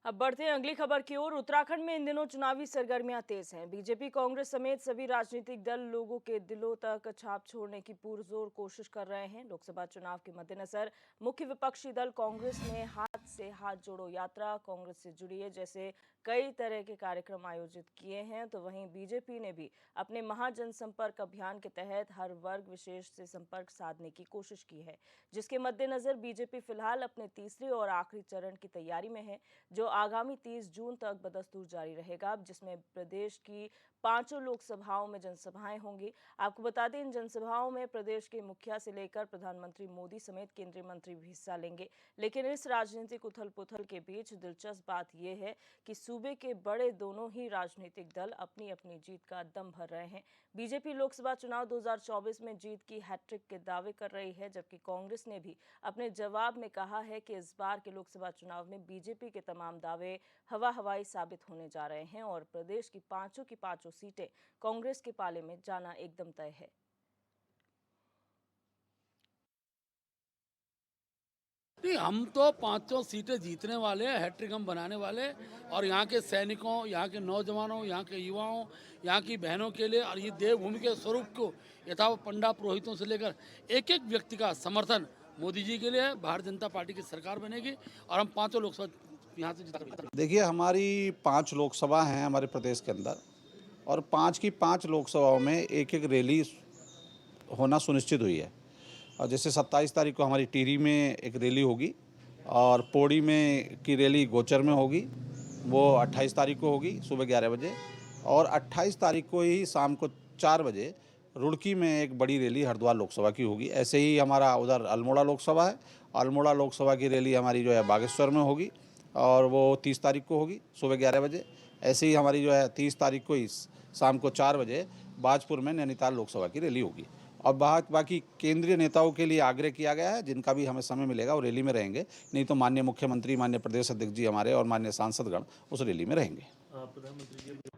अब बढ़ते हैं अगली खबर की ओर। उत्तराखंड में इन दिनों चुनावी सरगर्मियां तेज हैं। बीजेपी, कांग्रेस समेत सभी राजनीतिक दल लोगों के दिलों तक छाप छोड़ने की पुरजोर कोशिश कर रहे हैं। लोकसभा चुनाव के मद्देनजर मुख्य विपक्षी दल कांग्रेस ने हाथ से हाथ जोड़ो यात्रा, कांग्रेस से जुड़िए जैसे कई तरह के कार्यक्रम आयोजित किए हैं। तो वहीं बीजेपी ने भी अपने महाजनसंपर्क अभियान के तहत हर वर्ग विशेष से संपर्क साधने की कोशिश की है, जिसके मद्देनजर बीजेपी फिलहाल अपने तीसरे और आखिरी चरण की तैयारी में है, जो आगामी 30 जून तक बदस्तूर जारी रहेगा, जिसमें प्रदेश की 5 लोकसभाओं में जनसभाएं होंगी। आपको बता दें, इन जनसभाओं में प्रदेश के मुखिया से लेकर प्रधानमंत्री मोदी समेत केंद्रीय मंत्री भी हिस्सा लेंगे। लेकिन इस राजनीतिक उथल पुथल के बीच दिलचस्प बात यह है कि सूबे के बड़े दोनों ही राजनीतिक दल अपनी अपनी जीत का दम भर रहे हैं। बीजेपी लोकसभा चुनाव 2024 में जीत की हैट्रिक के दावे कर रही है, जबकि कांग्रेस ने भी अपने जवाब में कहा है कि इस बार के लोकसभा चुनाव में बीजेपी के तमाम दावे हवाई साबित होने जा रहे हैं और प्रदेश की पांचों सीटें कांग्रेस के पाले में जाना एकदम तय है। नहीं, हम तो पांचों सीटें जीतने वाले हैं, हैट्रिक हम बनाने वाले। और यहाँ के सैनिकों, यहाँ के नौजवानों, यहाँ के युवाओं, यहाँ की बहनों के लिए और ये देवभूमि के स्वरूप को यथा पंडा पुरोहितों से लेकर एक एक व्यक्ति का समर्थन मोदी जी के लिए है। भारतीय जनता पार्टी की सरकार बनेगी और हम पांचों लोकसभा यहाँ से जीता। देखिए, हमारी 5 लोकसभा हैं हमारे प्रदेश के अंदर, और 5 की 5 लोकसभाओं में एक एक रैली होना सुनिश्चित हुई है। और जैसे 27 तारीख को हमारी टिहरी में एक रैली होगी और पौड़ी में की रैली गोचर में होगी, वो 28 तारीख को होगी सुबह 11 बजे। और 28 तारीख को ही शाम को 4 बजे रुड़की में एक बड़ी रैली हरिद्वार लोकसभा की होगी। ऐसे ही हमारा उधर अल्मोड़ा लोकसभा है, अल्मोड़ा लोकसभा की रैली हमारी जो है बागेश्वर में होगी और वो 30 तारीख को होगी सुबह 11 बजे। ऐसे ही हमारी जो है 30 तारीख को ही शाम को 4 बजे बाजपुर में नैनीताल लोकसभा की रैली होगी। और बाकी केंद्रीय नेताओं के लिए आग्रह किया गया है, जिनका भी हमें समय मिलेगा वो रैली में रहेंगे, नहीं तो माननीय मुख्यमंत्री, माननीय प्रदेश अध्यक्ष जी हमारे और माननीय सांसदगण उस रैली में रहेंगे।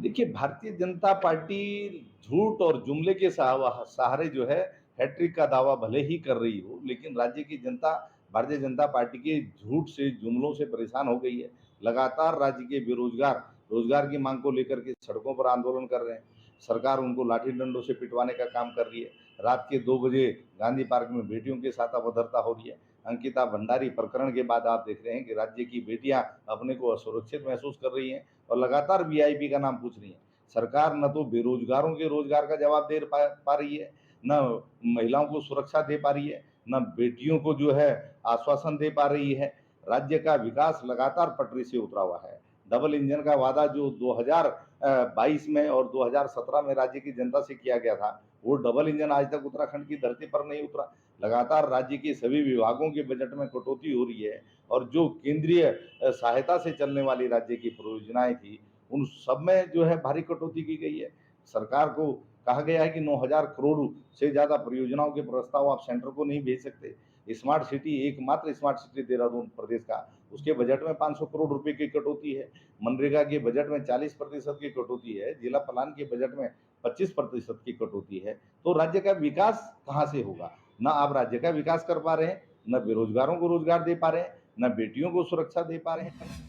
देखिए, भारतीय जनता पार्टी झूठ और जुमले के सहारे जो है हैट्रिक का दावा भले ही कर रही हो, लेकिन राज्य की जनता भारतीय जनता पार्टी के झूठ से, जुमलों से परेशान हो गई है। लगातार राज्य के बेरोजगार रोजगार की मांग को लेकर के सड़कों पर आंदोलन कर रहे हैं। सरकार उनको लाठी डंडों से पिटवाने का काम कर रही है। रात के 2 बजे गांधी पार्क में बेटियों के साथ अभद्रता हो रही है। अंकिता भंडारी प्रकरण के बाद आप देख रहे हैं कि राज्य की बेटियां अपने को असुरक्षित महसूस कर रही हैं और लगातार वीआईपी का नाम पूछ रही है। सरकार न तो बेरोजगारों के रोजगार का जवाब दे पा रही है, न महिलाओं को सुरक्षा दे पा रही है, न बेटियों को जो है आश्वासन दे पा रही है। राज्य का विकास लगातार पटरी से उतरा हुआ है। डबल इंजन का वादा जो 2022 में और 2017 में राज्य की जनता से किया गया था, वो डबल इंजन आज तक उत्तराखंड की धरती पर नहीं उतरा। लगातार राज्य के सभी विभागों के बजट में कटौती हो रही है और जो केंद्रीय सहायता से चलने वाली राज्य की परियोजनाएं थी, उन सब में जो है भारी कटौती की गई है। सरकार को कहा गया है कि 9,000 करोड़ से ज़्यादा परियोजनाओं के प्रस्ताव आप सेंटर को नहीं भेज सकते। स्मार्ट सिटी, एकमात्र स्मार्ट सिटी देहरादून प्रदेश का, उसके बजट में 500 करोड़ रुपए की कटौती है। मनरेगा के बजट में 40% की कटौती है। जिला प्लान के बजट में 25% की कटौती है। तो राज्य का विकास कहाँ से होगा? ना आप राज्य का विकास कर पा रहे हैं, न बेरोजगारों को रोजगार दे पा रहे हैं, न बेटियों को सुरक्षा दे पा रहे हैं।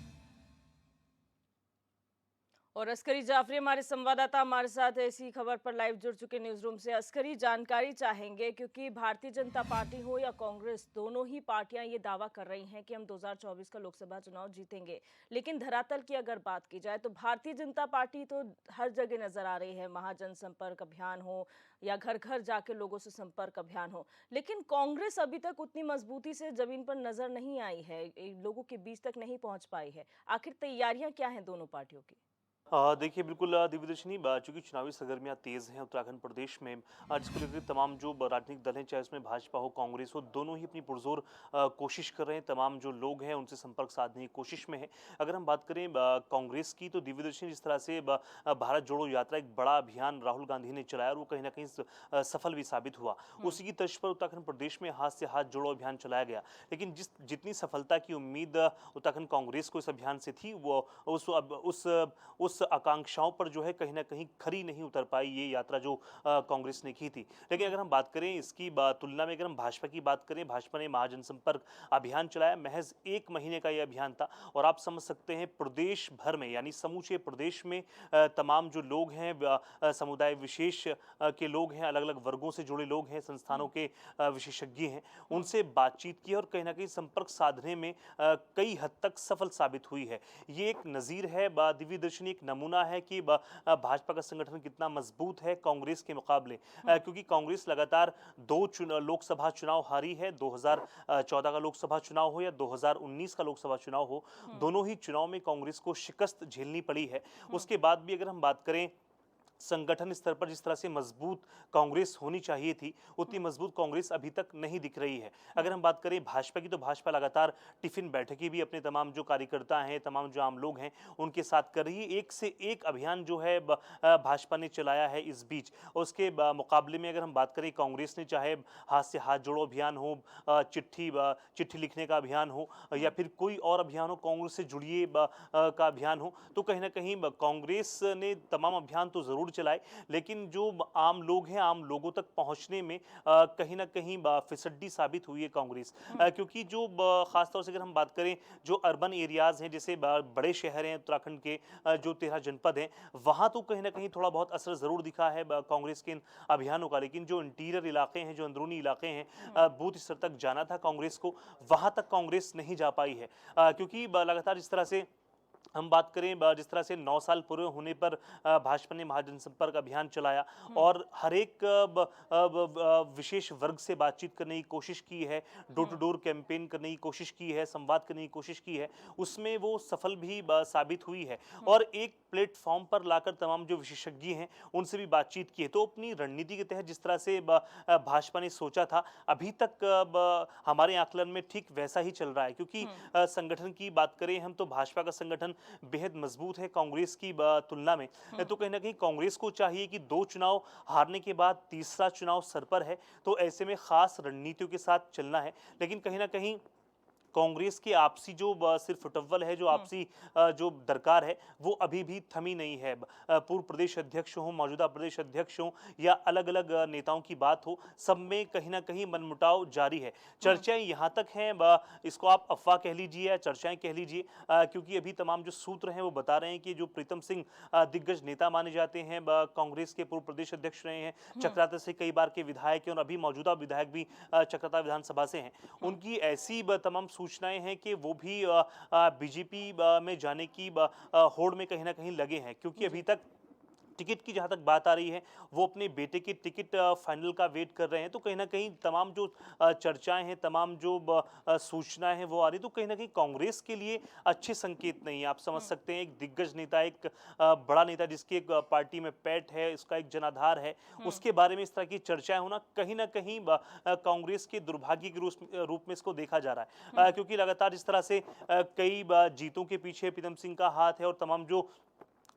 और अस्करी जाफरी हमारे संवाददाता हमारे साथ ऐसी खबर पर लाइव जुड़ चुके न्यूज रूम से। अस्करी, जानकारी चाहेंगे क्योंकि भारतीय जनता पार्टी हो या कांग्रेस, दोनों ही पार्टियां ये दावा कर रही हैं कि हम 2024 का लोकसभा चुनाव जीतेंगे। लेकिन धरातल की अगर बात की जाए तो भारतीय जनता पार्टी तो हर जगह नजर आ रही है, महाजन संपर्क अभियान हो या घर घर जाके लोगों से संपर्क अभियान हो। लेकिन कांग्रेस अभी तक उतनी मजबूती से जमीन पर नजर नहीं आई है, लोगों के बीच तक नहीं पहुंच पाई है। आखिर तैयारियां क्या हैं दोनों पार्टियों की? देखिए बिल्कुल दिव्यदर्शनी, चूंकि चुनावी सरगर्मियां तेज हैं उत्तराखंड प्रदेश में, जिसको लेकर तमाम जो राजनीतिक दल हैं, चाहे उसमें भाजपा हो कांग्रेस हो, दोनों ही अपनी पुरजोर कोशिश कर रहे हैं। तमाम जो लोग हैं उनसे संपर्क साधने की कोशिश में है। अगर हम बात करें कांग्रेस की, तो दिव्यदर्शनी जिस तरह से भारत जोड़ो यात्रा, एक बड़ा अभियान राहुल गांधी ने चलाया और वो कहीं ना कहीं सफल भी साबित हुआ। उसी की तर्ज पर उत्तराखंड प्रदेश में हाथ से हाथ जोड़ो अभियान चलाया गया। लेकिन जितनी सफलता की उम्मीद उत्तराखंड कांग्रेस को इस अभियान से थी, वो उस उस आकांक्षाओं पर जो है कहीं ना कहीं खरी नहीं उतर पाई ये यात्रा जो कांग्रेस ने की थी। लेकिन अगर हम बात करें इसकी तुलना में, अगर हम भाजपा की बात करें, भाजपा ने महाजनसंपर्क अभियान चलाया। महज 1 महीने का ये अभियान था और आप समझ सकते हैं प्रदेश भर में, यानी समूचे प्रदेश में तमाम जो लोग हैं, समुदाय विशेष के लोग हैं, अलग अलग वर्गों से जुड़े लोग हैं, संस्थानों के विशेषज्ञ हैं, उनसे बातचीत की और कहीं ना कहीं संपर्क साधने में कई हद तक सफल साबित हुई है। ये एक नज़ीर है, दिव्य दर्शनी एक नमूना है कि भाजपा का संगठन कितना मजबूत है कांग्रेस के मुकाबले, क्योंकि कांग्रेस लगातार 2 लोकसभा चुनाव हारी है। 2014 का लोकसभा चुनाव हो या 2019 का लोकसभा चुनाव हो, दोनों ही चुनाव में कांग्रेस को शिकस्त झेलनी पड़ी है। उसके बाद भी अगर हम बात करें संगठन स्तर पर जिस तरह से मजबूत कांग्रेस होनी चाहिए थी, उतनी मजबूत कांग्रेस अभी तक नहीं दिख रही है। अगर हम बात करें भाजपा की, तो भाजपा लगातार टिफिन बैठकें भी अपने तमाम जो कार्यकर्ता हैं, तमाम जो आम लोग हैं, उनके साथ कर रही है। एक से एक अभियान जो है भाजपा ने चलाया है इस बीच। और उसके मुकाबले में अगर हम बात करें कांग्रेस ने, चाहे हाथ से हाथ जोड़ो अभियान हो, चिट्ठी लिखने का अभियान हो, या फिर कोई और अभियान हो, कांग्रेस से जुड़िए का अभियान हो, तो कहीं ना कहीं कांग्रेस ने तमाम अभियान तो जरूर चलाए, लेकिन जो आम लोग हैं, आम लोगों तक पहुंचने में कहीं ना कहीं फिसड्डी साबित हुई है कांग्रेस। क्योंकि जो खासतौर से अगर हम बात करें जो अर्बन एरियाज हैं, जैसे बड़े शहर हैं उत्तराखंड के, जो 13 जनपद हैं, वहां तो कहीं ना कहीं थोड़ा बहुत असर जरूर दिखा है कांग्रेस के इन अभियानों का। लेकिन जो इंटीरियर इलाके हैं, जो अंदरूनी इलाके हैं, बूथ स्तर तक जाना था कांग्रेस को, वहां तक कांग्रेस नहीं जा पाई है। क्योंकि लगातार जिस तरह से हम बात करें, जिस तरह से 9 साल पूरे होने पर भाजपा ने महाजनसंपर्क अभियान चलाया और हर एक विशेष वर्ग से बातचीत करने की कोशिश की है, डोर टू डोर कैंपेन करने की कोशिश की है, संवाद करने की कोशिश की है, उसमें वो सफल भी साबित हुई है। और एक प्लेटफॉर्म पर लाकर तमाम जो विशेषज्ञ हैं उनसे भी बातचीत की है। तो अपनी रणनीति के तहत जिस तरह से भाजपा ने सोचा था, अभी तक हमारे आकलन में ठीक वैसा ही चल रहा है। क्योंकि संगठन की बात करें हम, तो भाजपा का संगठन बेहद मजबूत है कांग्रेस की तुलना में। तो कहीं ना कहीं कांग्रेस को चाहिए कि 2 चुनाव हारने के बाद तीसरा चुनाव सर पर है, तो ऐसे में खास रणनीतियों के साथ चलना है। लेकिन कहीं ना कहीं कांग्रेस की आपसी जो सिर्फ फुटअव्वल है, जो आपसी जो दरकार है, वो अभी भी थमी नहीं है। पूर्व प्रदेश अध्यक्ष हो, मौजूदा प्रदेश अध्यक्ष हो, या अलग अलग नेताओं की बात हो, सब में कहीं ना कहीं मनमुटाव जारी है। चर्चाएं यहाँ तक हैं, इसको आप अफवाह कह लीजिए या चर्चाएं कह लीजिए, क्योंकि अभी तमाम जो सूत्र हैं वो बता रहे हैं कि जो प्रीतम सिंह दिग्गज नेता माने जाते हैं, कांग्रेस के पूर्व प्रदेश अध्यक्ष रहे हैं, चक्राता से कई बार के विधायक हैं और अभी मौजूदा विधायक भी चक्राता विधानसभा से हैं, उनकी ऐसी तमाम सूचनाएं हैं कि वो भी बीजेपी में जाने की होड़ में कहीं ना कहीं लगे हैं। क्योंकि अभी तक टिकट की जहाँ तक बात आ रही है, वो अपने बेटे की टिकट फाइनल का वेट कर रहे हैं। तो कहीं ना कहीं तमाम जो चर्चाएं हैं, तमाम जो सूचनाएं हैं वो आ रही, तो कहीं ना कहीं कांग्रेस के लिए अच्छे संकेत नहीं है। आप समझ सकते हैं, एक दिग्गज नेता, एक बड़ा नेता जिसकी एक पार्टी में पैठ है, उसका एक जनाधार है, उसके बारे में इस तरह की चर्चाएं होना कहीं ना कहीं कांग्रेस के दुर्भाग्य के रूप में इसको देखा जा रहा है। क्योंकि लगातार इस तरह से कई जीतों के पीछे प्रीतम सिंह का हाथ है और तमाम जो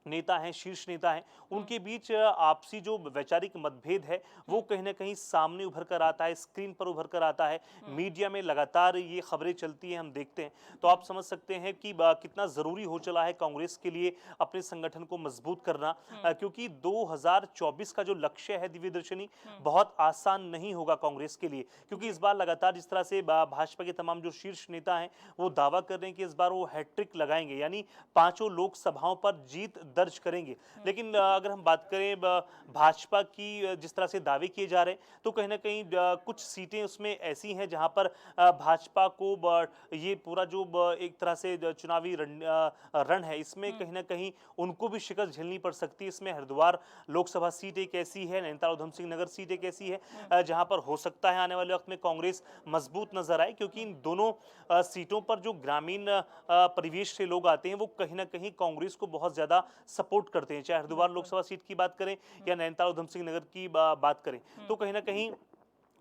नेता हैं, शीर्ष नेता हैं, उनके बीच आपसी जो वैचारिक मतभेद है वो कहीं ना कहीं सामने उभर कर आता है, स्क्रीन पर उभर कर आता है, मीडिया में लगातार ये खबरें चलती हैं, हम देखते हैं। तो आप समझ सकते हैं कि कितना ज़रूरी हो चला है कांग्रेस के लिए अपने संगठन को मजबूत करना, क्योंकि 2024 का जो लक्ष्य है दिव्य दर्शनी, बहुत आसान नहीं होगा कांग्रेस के लिए। क्योंकि इस बार लगातार जिस तरह से भाजपा के तमाम जो शीर्ष नेता हैं वो दावा कर रहे हैं कि इस बार वो हैट्रिक लगाएंगे, यानी 5 लोकसभाओं पर जीत दर्ज करेंगे। लेकिन अगर हम बात करें भाजपा की, जिस तरह से दावे किए जा रहे हैं, तो कहीं ना कहीं कुछ सीटें उसमें ऐसी हैं जहां पर भाजपा को ये पूरा जो एक तरह से चुनावी रण है, इसमें कहीं ना कहीं उनको भी शिकस्त झेलनी पड़ सकती है। इसमें हरिद्वार लोकसभा सीट एक ऐसी है, नैनीताल उधम सिंह नगर सीट एक ऐसी है जहां पर हो सकता है आने वाले वक्त में कांग्रेस मजबूत नजर आए। क्योंकि इन दोनों सीटों पर जो ग्रामीण परिवेश से लोग आते हैं वो कहीं ना कहीं कांग्रेस को बहुत ज्यादा सपोर्ट करते हैं, चाहे हरिद्वार लोकसभा सीट की बात करें या नैनीताल उधम सिंह नगर की बात करें। तो कहीं ना कहीं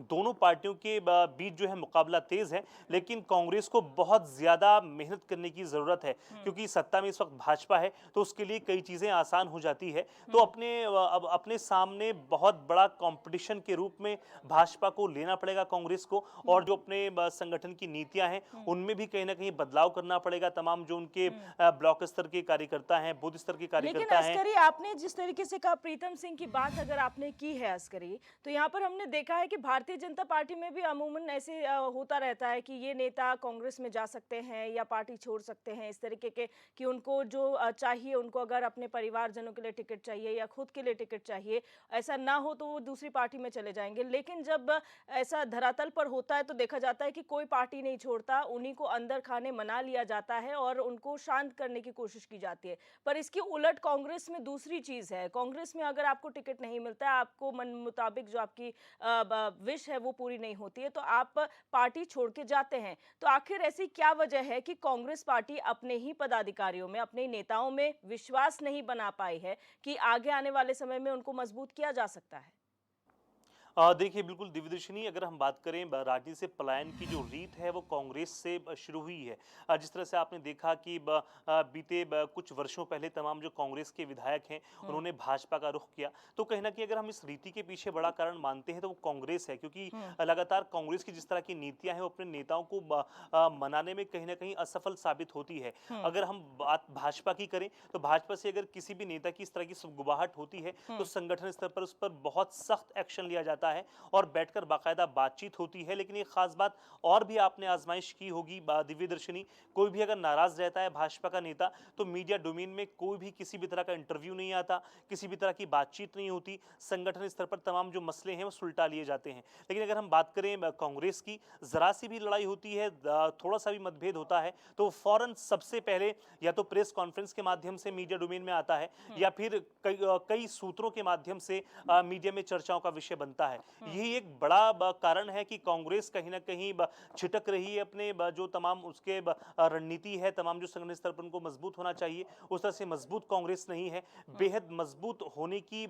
दोनों पार्टियों के बीच जो है मुकाबला तेज है, लेकिन कांग्रेस को बहुत ज्यादा मेहनत करने की जरूरत है, क्योंकि सत्ता में इस वक्त भाजपा है, तो उसके लिए कई चीजें आसान हो जाती है। तो अब अपने सामने बहुत बड़ा कंपटीशन के रूप में भाजपा को लेना पड़ेगा कांग्रेस को, और जो अपने संगठन की नीतियां हैं उनमें भी कहीं ना कहीं बदलाव करना पड़ेगा। तमाम जो उनके ब्लॉक स्तर के कार्यकर्ता हैं, बूथ स्तर के लेकिन कार्यकर्ता हैं। अस्करी, आपने जिस तरीके से कहा प्रीतम सिंह की बात अगर आपने की है अस्करी, तो यहाँ पर हमने देखा है कि भारतीय जनता पार्टी में भी अमूमन ऐसे होता रहता है कि ये नेता कांग्रेस में जा सकते हैं या पार्टी छोड़ सकते हैं, इस तरीके के कि उनको जो चाहिए, उनको अगर अपने परिवारजनों के लिए टिकट चाहिए या खुद के लिए टिकट चाहिए, ऐसा ना हो तो वो दूसरी पार्टी में चले जाएंगे। लेकिन जब ऐसा धरातल पर होता है तो देखा जाता है कि कोई पार्टी नहीं छोड़ता, उन्हीं को अंदर खाने मना लिया जाता है और उनको शांत करने की कोशिश की जाती है। पर इसकी उलट कांग्रेस में दूसरी चीज है। कांग्रेस में अगर आपको टिकट नहीं मिलता है, आपको मन मुताबिक जो आपकी विश है वो पूरी नहीं होती है, तो आप पार्टी छोड़ के जाते हैं। तो आखिर ऐसी क्या वजह है कि कांग्रेस पार्टी अपने ही पदाधिकारियों में, अपने नेताओं में विश्वास नहीं बना पाई है कि आगे आने वाले समय में उनको मजबूत किया जा सकता है? देखिए, बिल्कुल दिव्यदर्शिनी, अगर हम बात करें राजनीति से पलायन की जो रीत है वो कांग्रेस से शुरू हुई है। जिस तरह से आपने देखा कि बीते कुछ वर्षों पहले तमाम जो कांग्रेस के विधायक हैं उन्होंने भाजपा का रुख किया, तो कहीं ना कहीं अगर हम इस रीति के पीछे बड़ा कारण मानते हैं तो वो कांग्रेस है, क्योंकि लगातार कांग्रेस की जिस तरह की नीतियां हैं वो अपने नेताओं को मनाने में कहीं ना कहीं असफल साबित होती है। अगर हम बात भाजपा की करें तो भाजपा से अगर किसी भी नेता की इस तरह की गुबाहट होती है तो संगठन स्तर पर उस पर बहुत सख्त एक्शन लिया जाता है और बैठकर बाकायदा बातचीत होती है। लेकिन एक खास बात और भी आपने आजमाइश की होगी दिव्यदर्शिनी, कोई भी अगर नाराज रहता है भाजपा का नेता तो मीडिया डोमेन में कोई भी किसी भी तरह का इंटरव्यू नहीं आता, किसी भी तरह की बातचीत नहीं होती, संगठन स्तर पर तमाम जो मसले हैं वो सुलटा लिए जाते हैं। लेकिन अगर हम बात करें कांग्रेस की, जरा सी भी लड़ाई होती है, थोड़ा सा भी मतभेद होता है तो फौरन सबसे पहले या तो प्रेस कॉन्फ्रेंस के माध्यम से मीडिया डोमेन में आता है या फिर कई सूत्रों के माध्यम से मीडिया में चर्चाओं का विषय बनता है। यही एक बड़ा कारण है कि कांग्रेस कहीं ना कहीं छिटक रही है अपने जो तमाम उसके रणनीति है, तमाम जो संगठन स्तर पर उनको मजबूत होना चाहिए उस तरह से मजबूत कांग्रेस नहीं है। बेहद मजबूत होने की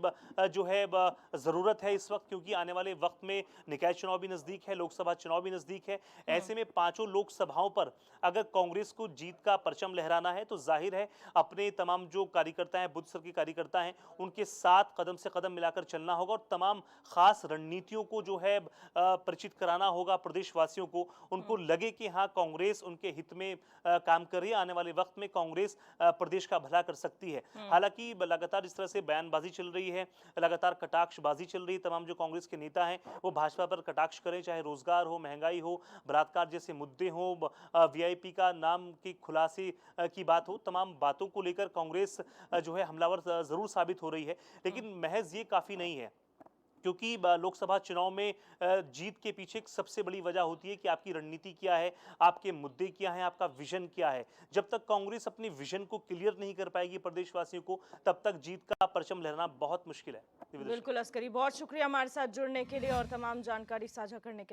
जो है जरूरत है इस वक्त, क्योंकि आने वाले वक्त में निकाय चुनाव भी नजदीक है, लोकसभा चुनाव भी नजदीक है। ऐसे में पांचों लोकसभाओं पर अगर कांग्रेस को जीत का परचम लहराना है तो जाहिर है अपने तमाम जो कार्यकर्ता हैं, बुद्ध स्तर के कार्यकर्ता हैं, उनके साथ कदम से कदम मिलाकर चलना होगा और तमाम खास रणनीतियों को जो है परिचित कराना होगा प्रदेशवासियों को। उनको लगे कि हाँ, कांग्रेस उनके हित में काम कर रही है, आने वाले वक्त में कांग्रेस प्रदेश का भला कर सकती है। हालांकि लगातार इस तरह से बयानबाजी चल रही है, लगातार कटाक्षबाजी चल रही है, तमाम जो कांग्रेस के नेता हैं वो भाजपा पर कटाक्ष करें, चाहे रोजगार हो, महंगाई हो, बलात्कार जैसे मुद्दे हो, वीआईपी का नाम की खुलासे की बात हो, तमाम बातों को लेकर कांग्रेस जो है हमलावर जरूर साबित हो रही है। लेकिन महज ये काफी नहीं है, क्योंकि लोकसभा चुनाव में जीत के पीछे एक सबसे बड़ी वजह होती है कि आपकी रणनीति क्या है, आपके मुद्दे क्या हैं, आपका विजन क्या है। जब तक कांग्रेस अपने विजन को क्लियर नहीं कर पाएगी प्रदेशवासियों को, तब तक जीत का परचम लहराना बहुत मुश्किल है। बिल्कुल अस्करी, बहुत शुक्रिया हमारे साथ जुड़ने के लिए और तमाम जानकारी साझा करने के लिए।